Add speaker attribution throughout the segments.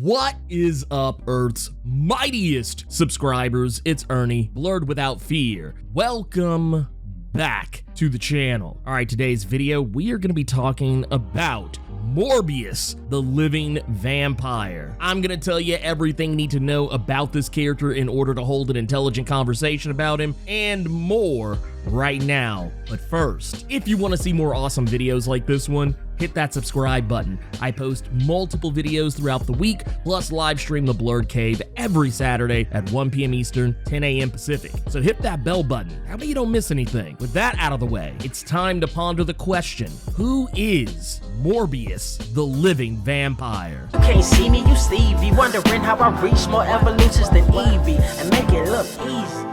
Speaker 1: What is up, Earth's mightiest subscribers? It's Ernie, Blerd without fear. Welcome back to the channel. All right, today's video, we are going to be talking about Morbius, the living vampire. I'm going to tell you everything you need to know about this character in order to hold an intelligent conversation about him and more right now. But first, if you want to see more awesome videos like this one, hit that subscribe button. I post multiple videos throughout the week, plus live stream the Blerd Cave every Saturday at 1 p.m. Eastern, 10 a.m. Pacific. So hit that bell button. That way you don't miss anything. With that out of the way, it's time to ponder the question, who is Morbius, the living vampire?
Speaker 2: You can't see me, you Stevie, wondering how I reach more evolutions than Evie and make it look easy.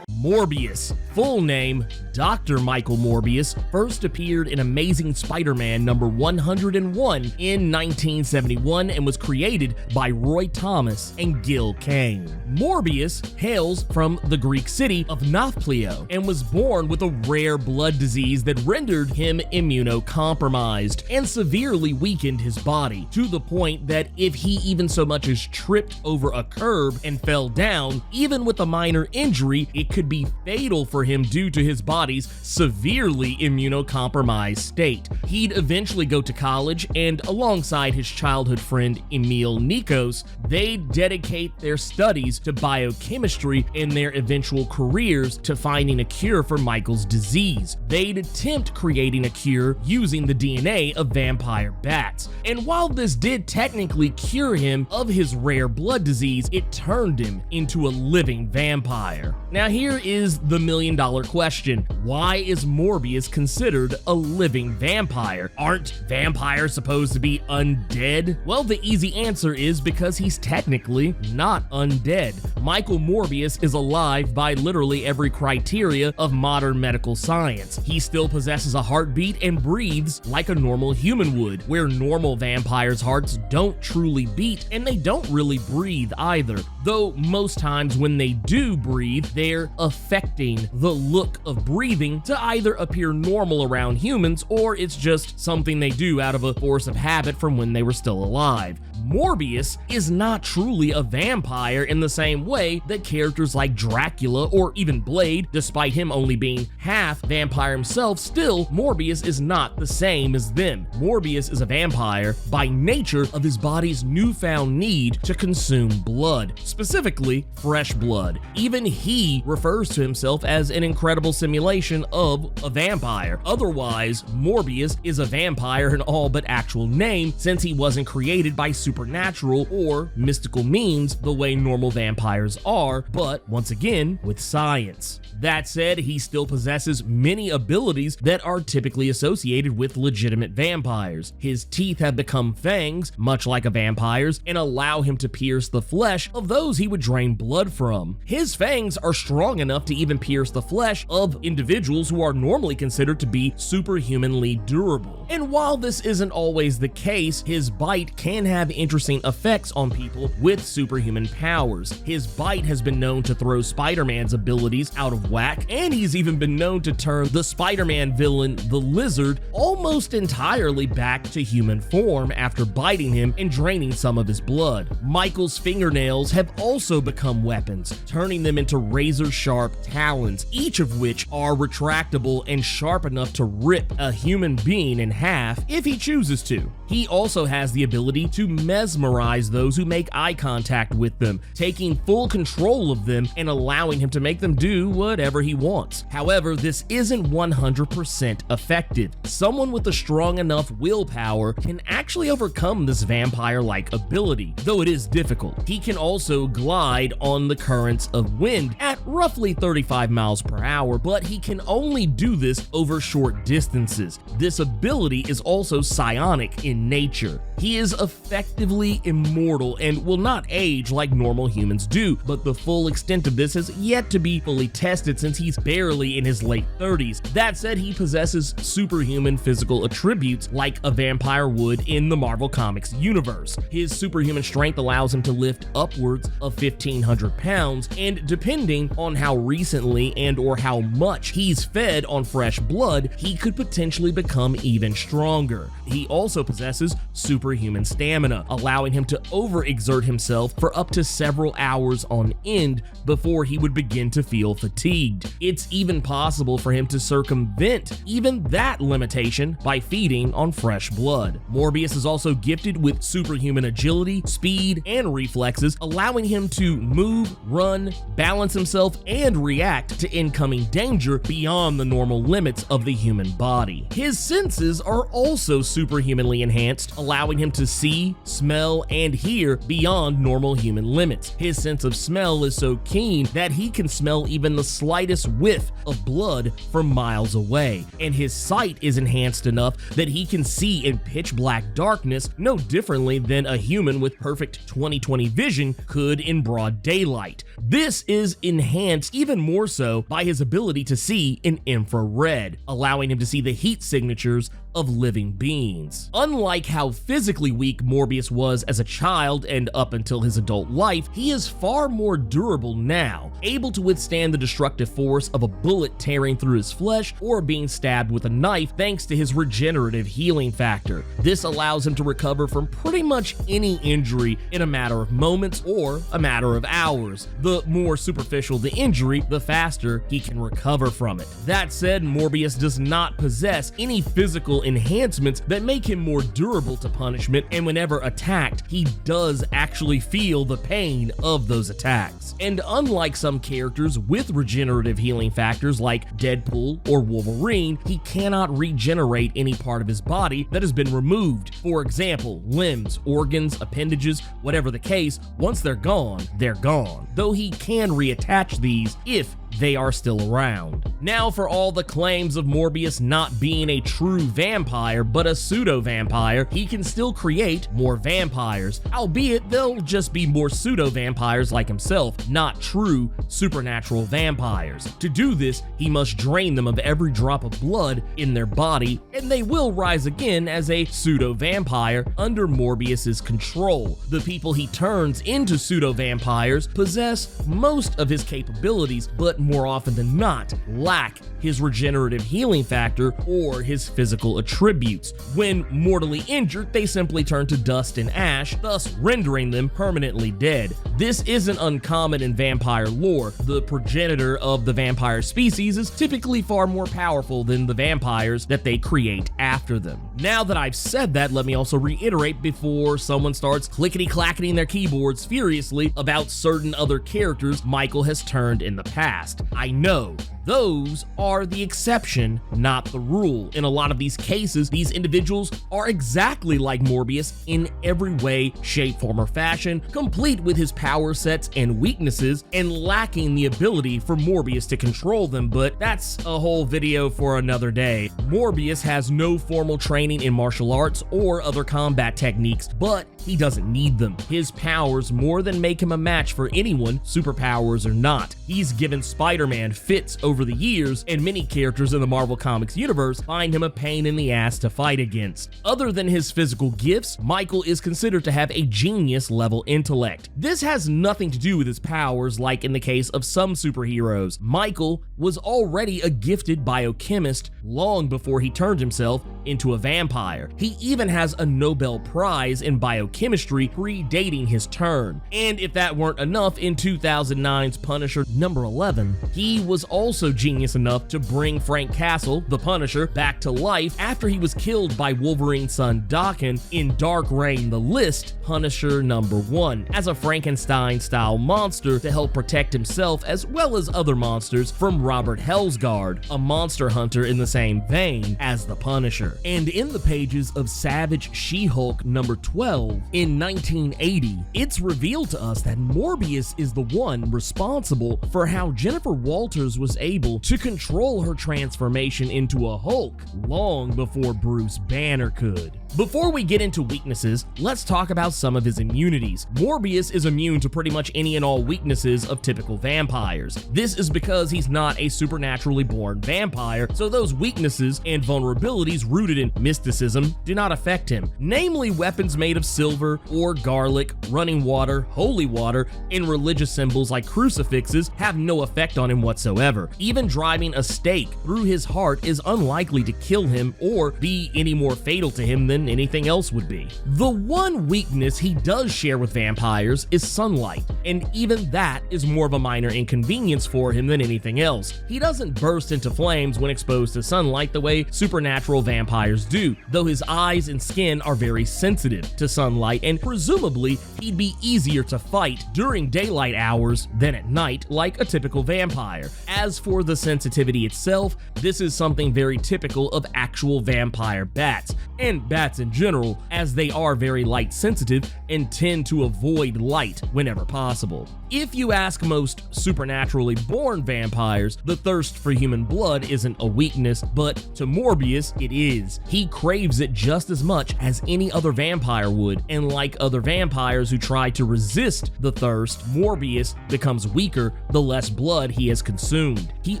Speaker 1: Morbius, full name Dr. Michael Morbius, first appeared in Amazing Spider-Man number 101 in 1971 and was created by Roy Thomas and Gil Kane. Morbius hails from the Greek city of Nafplio and was born with a rare blood disease that rendered him immunocompromised and severely weakened his body, to the point that if he even so much as tripped over a curb and fell down, even with a minor injury, it could be fatal for him due to his body's severely immunocompromised state. He'd eventually go to college, and alongside his childhood friend Emil Nikos, they'd dedicate their studies to biochemistry and their eventual careers to finding a cure for Michael's disease. They'd attempt creating a cure using the DNA of vampire bats. And while this did technically cure him of his rare blood disease, it turned him into a living vampire. Now here is the million-dollar question. Why is Morbius considered a living vampire? Aren't vampires supposed to be undead? Well, the easy answer is because he's technically not undead. Michael Morbius is alive by literally every criteria of modern medical science. He still possesses a heartbeat and breathes like a normal human would, where normal vampires' hearts don't truly beat and they don't really breathe either. Though most times when they do breathe, they're affecting the look of breathing to either appear normal around humans or it's just something they do out of a force of habit from when they were still alive. Morbius is not truly a vampire in the same way that characters like Dracula or even Blerd, despite him only being half vampire himself, still Morbius is not the same as them. Morbius is a vampire by nature of his body's newfound need to consume blood, specifically fresh blood. Even he refers to himself as an incredible simulation of a vampire. Otherwise, Morbius is a vampire in all but actual name, since he wasn't created by supernatural or mystical means the way normal vampires are, but once again, with science. That said, he still possesses many abilities that are typically associated with legitimate vampires. His teeth have become fangs, much like a vampire's, and allow him to pierce the flesh of those he would drain blood from. His fangs are strong enough to even pierce the flesh of individuals who are normally considered to be superhumanly durable. And while this isn't always the case, his bite can have interesting effects on people with superhuman powers. His bite has been known to throw Spider-Man's abilities out of whack, and he's even been known to turn the Spider-Man villain, the Lizard, almost entirely back to human form after biting him and draining some of his blood. Michael's fingernails have also become weapons, turning them into razor-sharp talons, each of which are retractable and sharp enough to rip a human being in half if he chooses to. He also has the ability to mesmerize those who make eye contact with them, taking full control of them and allowing him to make them do whatever he wants. However, this isn't 100% effective. Someone with a strong enough willpower can actually overcome this vampire-like ability, though it is difficult. He can also glide on the currents of wind at roughly 35 miles per hour, but he can only do this over short distances. This ability is also psionic in nature. He is effectively immortal and will not age like normal humans do, do, but the full extent of this has yet to be fully tested since he's barely in his late 30s. That said, he possesses superhuman physical attributes like a vampire would in the Marvel Comics universe. His superhuman strength allows him to lift upwards of 1,500 pounds, and depending on how recently and or how much he's fed on fresh blood, he could potentially become even stronger. He also possesses superhuman stamina, allowing him to overexert himself for up to several hours on end before he would begin to feel fatigued. It's even possible for him to circumvent even that limitation by feeding on fresh blood. Morbius is also gifted with superhuman agility, speed, and reflexes, allowing him to move, run, balance himself, and react to incoming danger beyond the normal limits of the human body. His senses are also superhumanly enhanced, allowing him to see, smell, and hear beyond normal human limits. His sense of smell is so keen that he can smell even the slightest whiff of blood from miles away, and his sight is enhanced enough that he can see in pitch black darkness no differently than a human with perfect 20/20 vision could in broad daylight. This is enhanced even more so by his ability to see in infrared, allowing him to see the heat signatures of living beings. Unlike how physically weak Morbius was as a child and up until his adult life, he is far more durable now, able to withstand the destructive force of a bullet tearing through his flesh or being stabbed with a knife thanks to his regenerative healing factor. This allows him to recover from pretty much any injury in a matter of moments or a matter of hours. The more superficial the injury, the faster he can recover from it. That said, Morbius does not possess any physical enhancements that make him more durable to punishment, and whenever attacked, he does actually feel the pain of those attacks. And unlike some characters with regenerative healing factors like Deadpool or Wolverine, he cannot regenerate any part of his body that has been removed. For example, limbs, organs, appendages, whatever the case, once they're gone, they're gone. Though he can reattach these if they are still around. Now, for all the claims of Morbius not being a true vampire but a pseudo-vampire, he can still create more vampires, albeit they'll just be more pseudo-vampires like himself, not true supernatural vampires. To do this, he must drain them of every drop of blood in their body, and they will rise again as a pseudo-vampire under Morbius's control. The people he turns into pseudo-vampires possess most of his capabilities, but more often than not, lack his regenerative healing factor or his physical attributes. When mortally injured, they simply turn to dust and ash, thus rendering them permanently dead. This isn't uncommon in vampire lore. The progenitor of the vampire species is typically far more powerful than the vampires that they create after them. Now that I've said that, let me also reiterate before someone starts clickety-clacketing their keyboards furiously about certain other characters Michael has turned in the past. I know those are the exception, not the rule. In a lot of these cases, these individuals are exactly like Morbius in every way, shape, form, or fashion, complete with his power sets and weaknesses, and lacking the ability for Morbius to control them, but that's a whole video for another day. Morbius has no formal training in martial arts or other combat techniques, but he doesn't need them. His powers more than make him a match for anyone, superpowers or not. He's given SpiderMan fits over the years, and many characters in the Marvel Comics universe find him a pain in the ass to fight against. Other than his physical gifts, Michael is considered to have a genius-level intellect. This has nothing to do with his powers like in the case of some superheroes. Michael was already a gifted biochemist long before he turned himself into a vampire. He even has a Nobel Prize in biochemistry predating his turn. And if that weren't enough, in 2009's Punisher #11, he was also genius enough to bring Frank Castle, the Punisher, back to life after he was killed by Wolverine's son Daken in Dark Reign: The List, Punisher #1, as a Frankenstein-style monster to help protect himself as well as other monsters from Robert Hellsguard, a monster hunter in the same vein as the Punisher. And in the pages of Savage She-Hulk #12 in 1980, it's revealed to us that Morbius is the one responsible for how Jennifer Walters was able to control her transformation into a Hulk long before Bruce Banner could. Before we get into weaknesses, let's talk about some of his immunities. Morbius is immune to pretty much any and all weaknesses of typical vampires. This is because he's not a supernaturally born vampire, so those weaknesses and vulnerabilities rooted in mysticism do not affect him. Namely, weapons made of silver or garlic, running water, holy water, and religious symbols like crucifixes have no effect on him whatsoever. Even driving a stake through his heart is unlikely to kill him or be any more fatal to him than anything else would be. The one weakness he does share with vampires is sunlight, and even that is more of a minor inconvenience for him than anything else. He doesn't burst into flames when exposed to sunlight the way supernatural vampires do, though his eyes and skin are very sensitive to sunlight, and presumably he'd be easier to fight during daylight hours than at night like a typical vampire. As for the sensitivity itself, this is something very typical of actual vampire bats, and bats in general, as they are very light sensitive and tend to avoid light whenever possible. If you ask most supernaturally born vampires, the thirst for human blood isn't a weakness, but to Morbius, it is. He craves it just as much as any other vampire would, and like other vampires who try to resist the thirst, Morbius becomes weaker the less blood he has consumed. He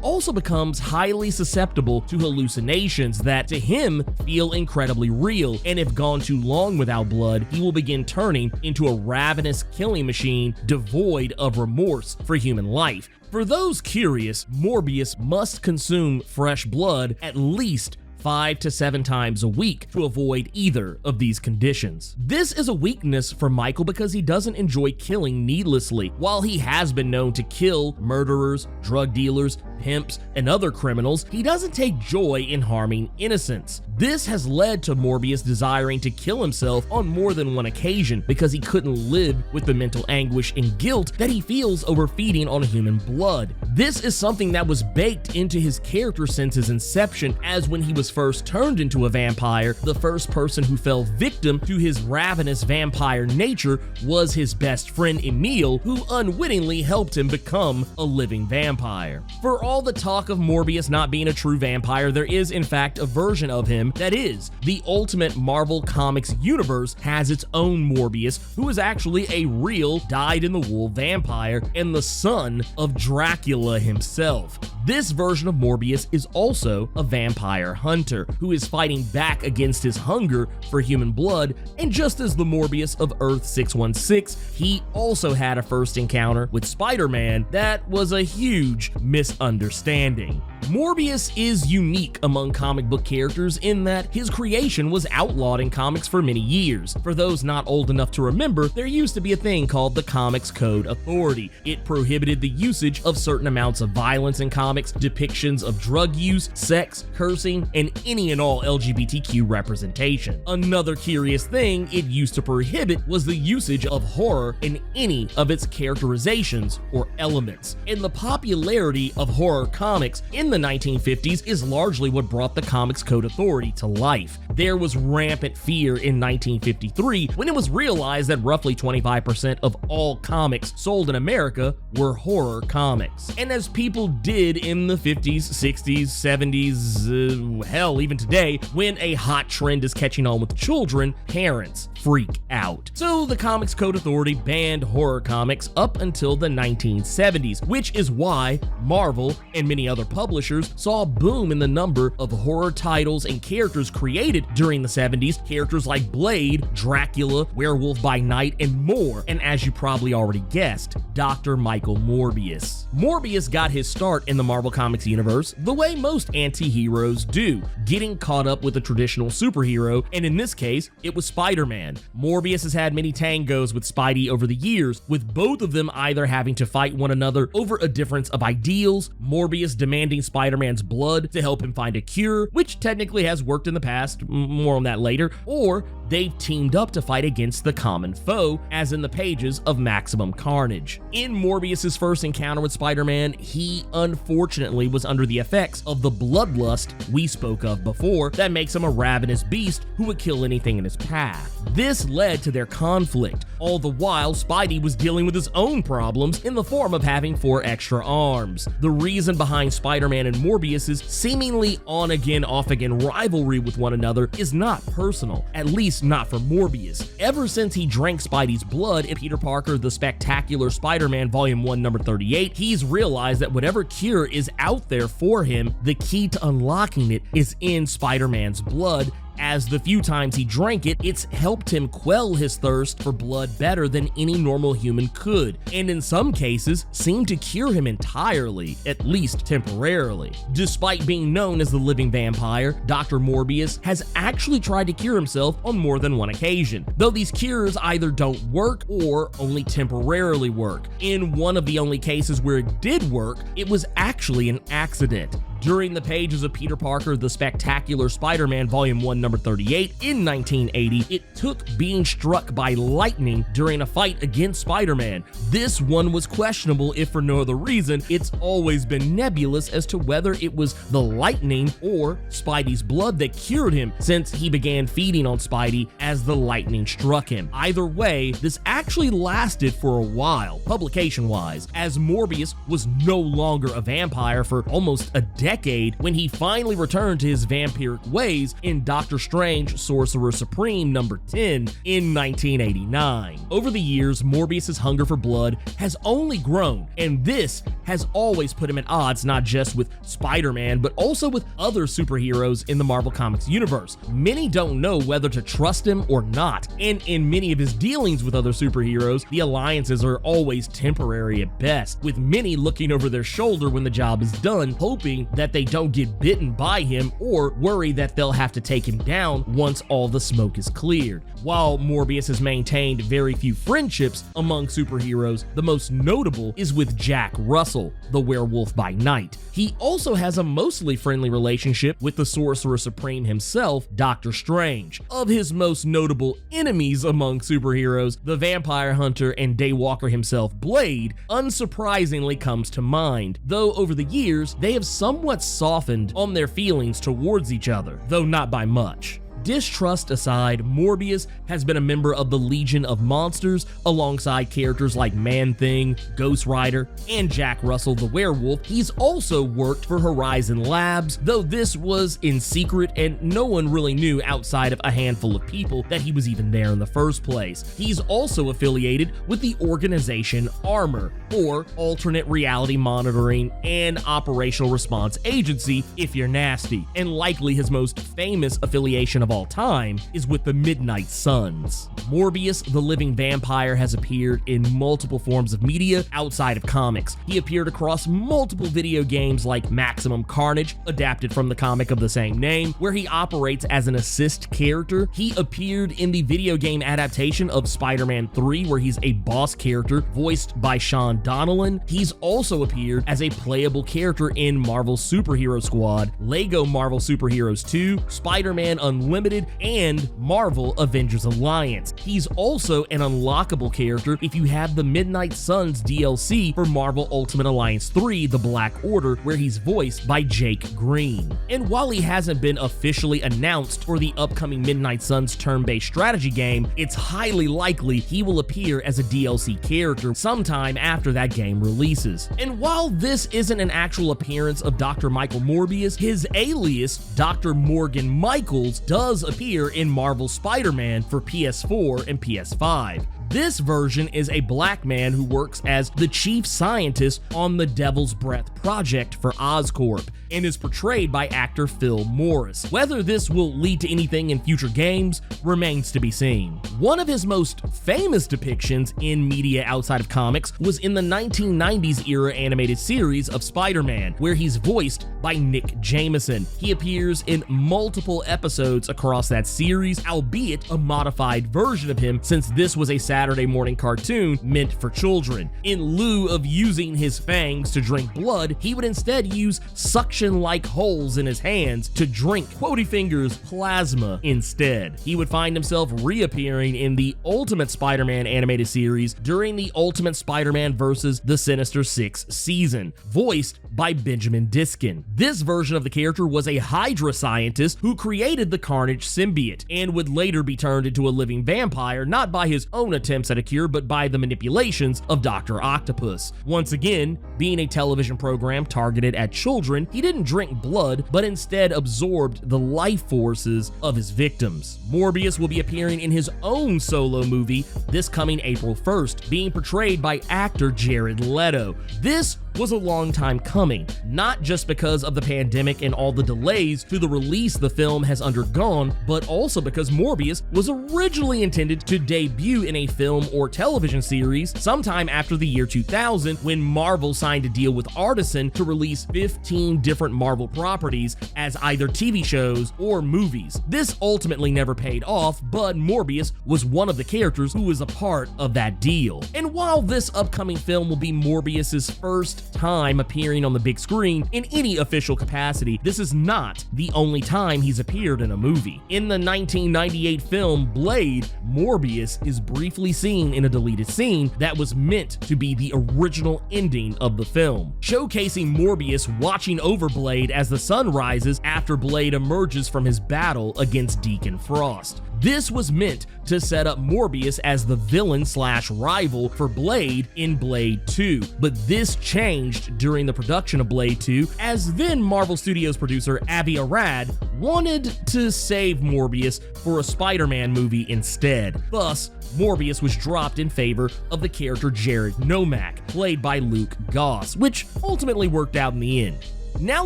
Speaker 1: also becomes highly susceptible to hallucinations that, to him, feel incredibly real, and if gone too long without blood, he will begin turning into a ravenous killing machine devoid of remorse for human life. For those curious, Morbius must consume fresh blood at least 5 to 7 times a week to avoid either of these conditions. This is a weakness for Michael because he doesn't enjoy killing needlessly. While he has been known to kill murderers, drug dealers, pimps, and other criminals, he doesn't take joy in harming innocents. This has led to Morbius desiring to kill himself on more than one occasion because he couldn't live with the mental anguish and guilt that he feels over feeding on human blood. This is something that was baked into his character since his inception, as when he was first turned into a vampire, the first person who fell victim to his ravenous vampire nature was his best friend Emil, who unwittingly helped him become a living vampire. For all the talk of Morbius not being a true vampire, there is in fact a version of him that is. The Ultimate Marvel Comics universe has its own Morbius, who is actually a real dyed-in-the-wool vampire and the son of Dracula himself. This version of Morbius is also a vampire hunter who is fighting back against his hunger for human blood, and just as the Morbius of Earth 616, he also had a first encounter with SpiderMan that was a huge misunderstanding. Morbius is unique among comic book characters in that his creation was outlawed in comics for many years. For those not old enough to remember, there used to be a thing called the Comics Code Authority. It prohibited the usage of certain amounts of violence in comics, depictions of drug use, sex, cursing, and any and all LGBTQ representation. Another curious thing it used to prohibit was the usage of horror in any of its characterizations or elements. And the popularity of horror comics in the 1950s is largely what brought the Comics Code Authority to life. There was rampant fear in 1953 when it was realized that roughly 25% of all comics sold in America were horror comics. And as people did in the 50s, 60s, 70s, hell, even today, when a hot trend is catching on with children, parents freak out. So the Comics Code Authority banned horror comics up until the 1970s, which is why Marvel and many other publishers saw a boom in the number of horror titles and characters created during the 70s, characters like Blerd, Dracula, Werewolf by Night, and more, and as you probably already guessed, Dr. Michael Morbius. Morbius got his start in the Marvel Comics universe the way most anti-heroes do, getting caught up with a traditional superhero, and in this case, it was Spider-Man. Morbius has had many tangos with Spidey over the years, with both of them either having to fight one another over a difference of ideals, Morbius demanding Spider-Man's blood to help him find a cure, which technically has worked in the past, more on that later, or they've teamed up to fight against the common foe, as in the pages of Maximum Carnage. In Morbius's first encounter with Spider-Man, he unfortunately was under the effects of the bloodlust we spoke of before that makes him a ravenous beast who would kill anything in his path. This led to their conflict. All the while, Spidey was dealing with his own problems in the form of having 4 extra arms. The reason behind Spider-Man and Morbius's seemingly on-again, off-again rivalry with one another other is not personal, at least not for Morbius. Ever since he drank Spidey's blood in Peter Parker The Spectacular Spider-Man Volume 1 number 38, he's realized that whatever cure is out there for him, the key to unlocking it is in Spider-Man's blood. As the few times he drank it, it's helped him quell his thirst for blood better than any normal human could, and in some cases, seemed to cure him entirely, at least temporarily. Despite being known as the living vampire, Dr. Morbius has actually tried to cure himself on more than one occasion, though these cures either don't work or only temporarily work. In one of the only cases where it did work, it was actually an accident. During the pages of Peter Parker The Spectacular Spider-Man Volume 1 number 38 in 1980, it took being struck by lightning during a fight against Spider-Man. This one was questionable if for no other reason. It's always been nebulous as to whether it was the lightning or Spidey's blood that cured him, since he began feeding on Spidey as the lightning struck him. Either way, this actually lasted for a while, publication-wise, as Morbius was no longer a vampire for almost a decade when he finally returned to his vampiric ways in Doctor Strange Sorcerer Supreme number 10 in 1989. Over the years, Morbius's hunger for blood has only grown, and this has always put him at odds not just with Spider-Man, but also with other superheroes in the Marvel Comics universe. Many don't know whether to trust him or not, and in many of his dealings with other superheroes, the alliances are always temporary at best, with many looking over their shoulder when the job is done, hoping that they don't get bitten by him or worry that they'll have to take him down once all the smoke is cleared. While Morbius has maintained very few friendships among superheroes, the most notable is with Jack Russell, the werewolf by night. He also has a mostly friendly relationship with the Sorcerer Supreme himself, Doctor Strange. Of his most notable enemies among superheroes, the vampire hunter and daywalker himself, Blerd, unsurprisingly comes to mind, though over the years, they have somewhat softened on their feelings towards each other, though not by much. Distrust aside, Morbius has been a member of the Legion of Monsters alongside characters like Man-Thing, Ghost Rider, and Jack Russell the Werewolf. He's also worked for Horizon Labs, though this was in secret and no one really knew outside of a handful of people that he was even there in the first place. He's also affiliated with the organization ARMOR, or Alternate Reality Monitoring and Operational Response Agency, if you're nasty, and likely his most famous affiliation of all time is with the Midnight Suns. Morbius, the living vampire, has appeared in multiple forms of media outside of comics. He appeared across multiple video games like Maximum Carnage, adapted from the comic of the same name, where he operates as an assist character. He appeared in the video game adaptation of Spider-Man 3, where he's a boss character voiced by Sean Donnellan. He's also appeared as a playable character in Marvel Superhero Squad, Lego Marvel Superheroes 2, Spider-Man Unlimited, and Marvel Avengers Alliance. He's also an unlockable character if you have the Midnight Suns DLC for Marvel Ultimate Alliance 3, The Black Order, where he's voiced by Jake Green. And while he hasn't been officially announced for the upcoming Midnight Suns turn-based strategy game, it's highly likely he will appear as a DLC character sometime after that game releases. And while this isn't an actual appearance of Dr. Michael Morbius, his alias, Dr. Morgan Michaels, does appear in Marvel Spider-Man for PS4 and PS5. This version is a black man who works as the chief scientist on the Devil's Breath project for Oscorp and is portrayed by actor Phil Morris. Whether this will lead to anything in future games remains to be seen. One of his most famous depictions in media outside of comics was in the 1990s era animated series of Spider-Man, where he's voiced by Nick Jameson. He appears in multiple episodes across that series, albeit a modified version of him, since this was a Saturday morning cartoon meant for children. In lieu of using his fangs to drink blood, he would instead use suction-like holes in his hands to drink Quotey Fingers plasma instead. He would find himself reappearing in the Ultimate Spider-Man animated series during the Ultimate Spider-Man vs. the Sinister Six season, voiced by Benjamin Diskin. This version of the character was a Hydra scientist who created the Carnage symbiote and would later be turned into a living vampire, not by his own attempts at a cure, but by the manipulations of Dr. Octopus. Once again, being a television program targeted at children, he didn't drink blood, but instead absorbed the life forces of his victims. Morbius will be appearing in his own solo movie this coming April 1st, being portrayed by actor Jared Leto. This was a long time coming, not just because of the pandemic and all the delays to the release the film has undergone, but also because Morbius was originally intended to debut in a film or television series sometime after the year 2000, when Marvel signed a deal with Artisan to release 15 different Marvel properties as either TV shows or movies. This ultimately never paid off, but Morbius was one of the characters who was a part of that deal. And while this upcoming film will be Morbius's first time appearing on the big screen in any official capacity, this is not the only time he's appeared in a movie. In the 1998 film Blerd, Morbius is briefly seen in a deleted scene that was meant to be the original ending of the film, showcasing Morbius watching over Blerd as the sun rises after Blerd emerges from his battle against Deacon Frost. This was meant to set up Morbius as the villain/rival for Blerd in Blerd 2, but this changed during the production of Blerd 2, as then Marvel Studios producer Avi Arad wanted to save Morbius for a Spider-Man movie instead. Thus, Morbius was dropped in favor of the character Jared Nomak, played by Luke Goss, which ultimately worked out in the end. Now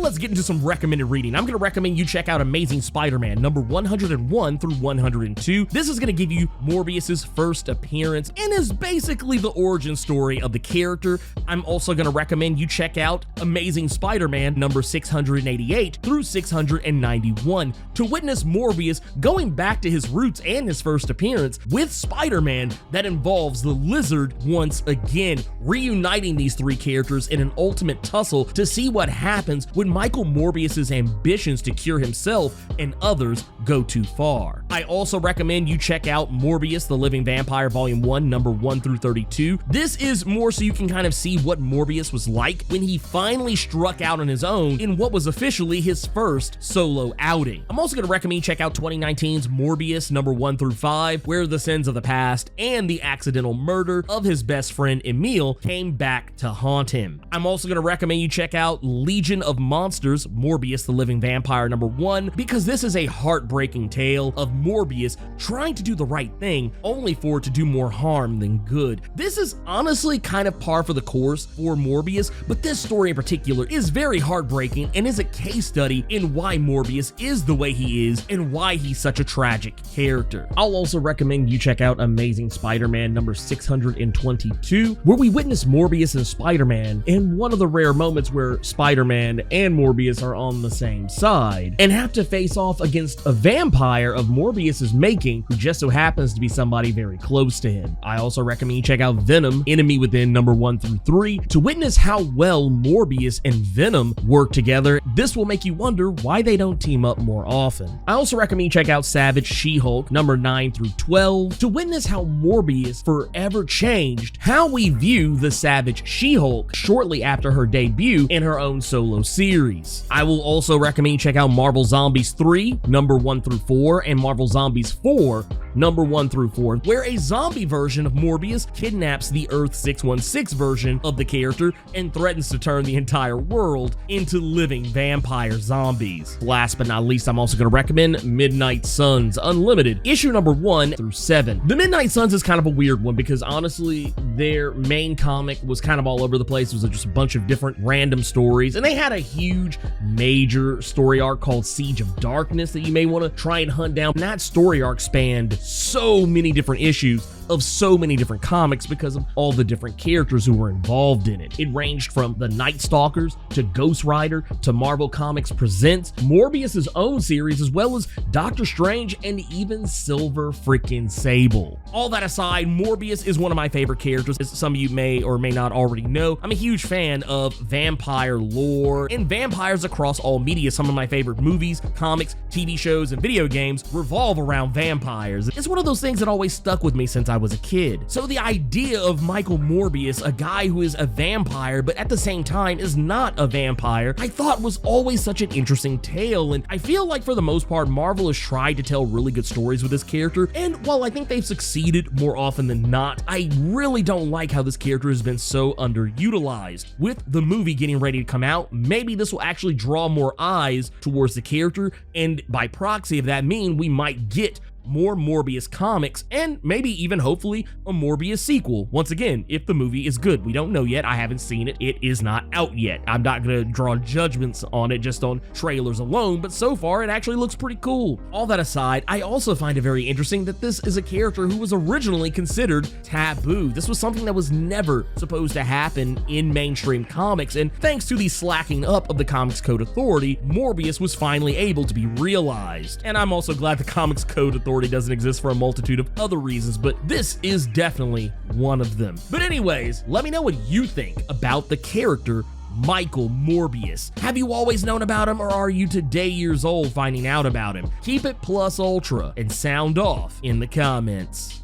Speaker 1: let's get into some recommended reading. I'm going to recommend you check out Amazing Spider-Man number 101 through 102. This is going to give you Morbius's first appearance and is basically the origin story of the character. I'm also going to recommend you check out Amazing Spider-Man number 688 through 691 to witness Morbius going back to his roots and his first appearance with Spider-Man that involves the Lizard once again, reuniting these three characters in an ultimate tussle to see what happens when Michael Morbius's ambitions to cure himself and others go too far. I also recommend you check out Morbius the Living Vampire Volume 1 number 1 through 32. This is more so you can kind of see what Morbius was like when he finally struck out on his own in what was officially his first solo outing. I'm also going to recommend you check out 2019's Morbius number 1 through 5, where the sins of the past and the accidental murder of his best friend Emil came back to haunt him. I'm also going to recommend you check out Legion of Monsters, Morbius the Living Vampire number 1, because this is a heartbreaking tale of Morbius trying to do the right thing, only for it to do more harm than good. This is honestly kind of par for the course for Morbius, but this story in particular is very heartbreaking and is a case study in why Morbius is the way he is and why he's such a tragic character. I'll also recommend you check out Amazing Spider-Man number 622, where we witness Morbius and Spider-Man in one of the rare moments where Spider-Man and Morbius are on the same side and have to face off against a vampire of Morbius's making who just so happens to be somebody very close to him. I also recommend you check out Venom Enemy Within number 1 through 3 to witness how well Morbius and Venom work together. This will make you wonder why they don't team up more often. I also recommend you check out Savage She-Hulk number 9 through 12 to witness how Morbius forever changed how we view the Savage She-Hulk shortly after her debut in her own solo series. I will also recommend you check out Marvel Zombies 3 number 1 through 4 and Marvel Zombies 4 number 1 through 4, where a zombie version of Morbius kidnaps the Earth 616 version of the character and threatens to turn the entire world into living vampire zombies. Last but not least, I'm also going to recommend Midnight Suns Unlimited, issue number 1 through 7. The Midnight Suns is kind of a weird one because honestly, their main comic was kind of all over the place. It was just a bunch of different random stories, and they had a huge major story arc called Siege of Darkness that you may want to try and hunt down. And that story arc spanned so many different issues of so many different comics because of all the different characters who were involved in it. It ranged from the Night Stalkers to Ghost Rider to Marvel Comics Presents, Morbius's own series, as well as Doctor Strange and even Silver freaking Sable. All that aside, Morbius is one of my favorite characters. As some of you may or may not already know, I'm a huge fan of vampire lore and vampires across all media. Some of my favorite movies, comics, TV shows, and video games revolve around vampires. It's one of those things that always stuck with me since I was a kid. So the idea of Michael Morbius, a guy who is a vampire but at the same time is not a vampire, I thought was always such an interesting tale, and I feel like for the most part Marvel has tried to tell really good stories with this character, and while I think they've succeeded more often than not, I really don't like how this character has been so underutilized. With the movie getting ready to come out, maybe this will actually draw more eyes towards the character, and by proxy of that mean we might get more Morbius comics, and maybe even hopefully a Morbius sequel. Once again, if the movie is good. We don't know yet. I haven't seen it. It is not out yet. I'm not gonna draw judgments on it just on trailers alone, but so far it actually looks pretty cool. All that aside, I also find it very interesting that this is a character who was originally considered taboo. This was something that was never supposed to happen in mainstream comics, and thanks to the slacking up of the Comics Code Authority, Morbius was finally able to be realized. And I'm also glad the Comics Code Authority doesn't exist for a multitude of other reasons, but this is definitely one of them. But anyways, let me know what you think about the character Michael Morbius. Have you always known about him, or are you today years old finding out about him? Keep it plus ultra and sound off in the comments.